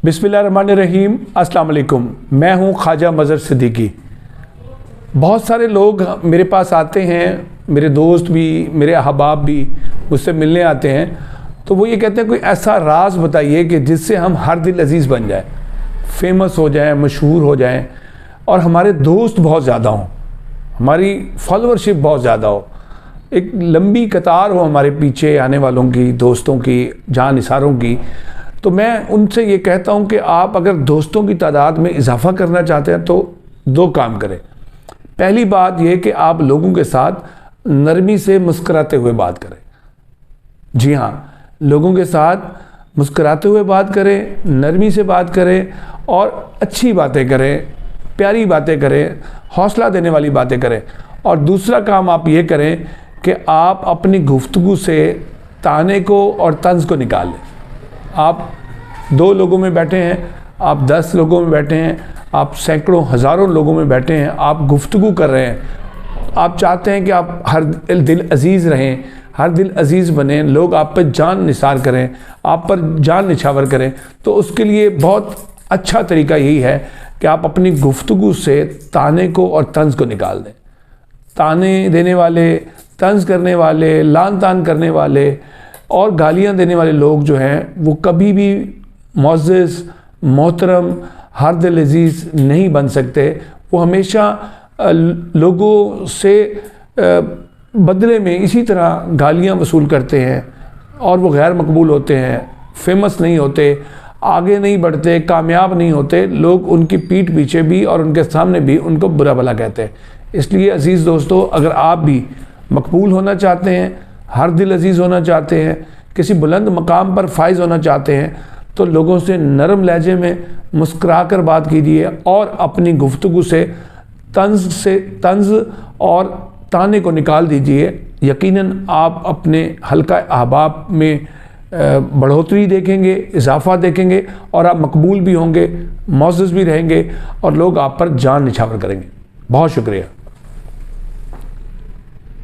बिस्मिल्लाहिर्रहमानिर्रहीम। अस्सलाम वालेकुम। मैं हूँ ख्वाजा मज़हर सिद्दीकी। बहुत सारे लोग मेरे पास आते हैं, मेरे दोस्त भी, मेरे अहबाब भी मुझसे मिलने आते हैं, तो वो ये कहते हैं कोई ऐसा राज बताइए कि जिससे हम हर दिल अजीज़ बन जाए, फेमस हो जाएं, मशहूर हो जाएं और हमारे दोस्त बहुत ज़्यादा हों, हमारी फॉलोअरशिप बहुत ज़्यादा हो, एक लंबी कतार हो हमारे पीछे आने वालों की, दोस्तों की, जानिसारों की। तो मैं उनसे ये कहता हूँ कि आप अगर दोस्तों की तादाद में इजाफ़ा करना चाहते हैं तो दो काम करें। पहली बात यह कि आप लोगों के साथ नरमी से मुस्कुराते हुए बात करें। जी हाँ, लोगों के साथ मुस्कुराते हुए बात करें, नरमी से बात करें और अच्छी बातें करें, प्यारी बातें करें, हौसला देने वाली बातें करें। और दूसरा काम आप ये करें कि आप अपनी गुफ्तगू से ताने को और तंज़ को निकाल लें। आप 2 लोगों में बैठे हैं, आप 10 लोगों में बैठे हैं, आप सैकड़ों हज़ारों लोगों में बैठे हैं, आप गुफ्तगू कर रहे हैं, आप चाहते हैं कि आप हर दिल अजीज़ रहें, हर दिल अजीज़ बने, लोग आप पर जान निसार करें, आप पर जान निछावर करें। तो उसके लिए बहुत अच्छा तरीका यही है कि आप अपनी गुफ्तगू से ताने को और तंज़ को निकाल दें। ताने देने वाले, तंज़ करने वाले, लान तान करने वाले और गालियां देने वाले लोग जो हैं वो कभी भी मुअज़्ज़ज़, मोहतरम, हर दिल अजीज़ नहीं बन सकते। वो हमेशा लोगों से बदले में इसी तरह गालियां वसूल करते हैं और वो गैर मकबूल होते हैं, फेमस नहीं होते, आगे नहीं बढ़ते, कामयाब नहीं होते। लोग उनकी पीठ पीछे भी और उनके सामने भी उनको बुरा भला कहते हैं। इसलिए अज़ीज़ दोस्तों, अगर आप भी मकबूल होना चाहते हैं, हर दिल अजीज़ होना चाहते हैं, किसी बुलंद मकाम पर फाइज होना चाहते हैं, तो लोगों से नरम लहजे में मुस्कुरा कर बात कीजिए और अपनी गुफ्तगू से तंज़ और ताने को निकाल दीजिए। यकीनन आप अपने हल्का अहबाब में बढ़ोतरी देखेंगे, इजाफ़ा देखेंगे और आप मकबूल भी होंगे, मुअज़्ज़ज़ भी रहेंगे और लोग आप पर जान निछावर करेंगे। बहुत शुक्रिया।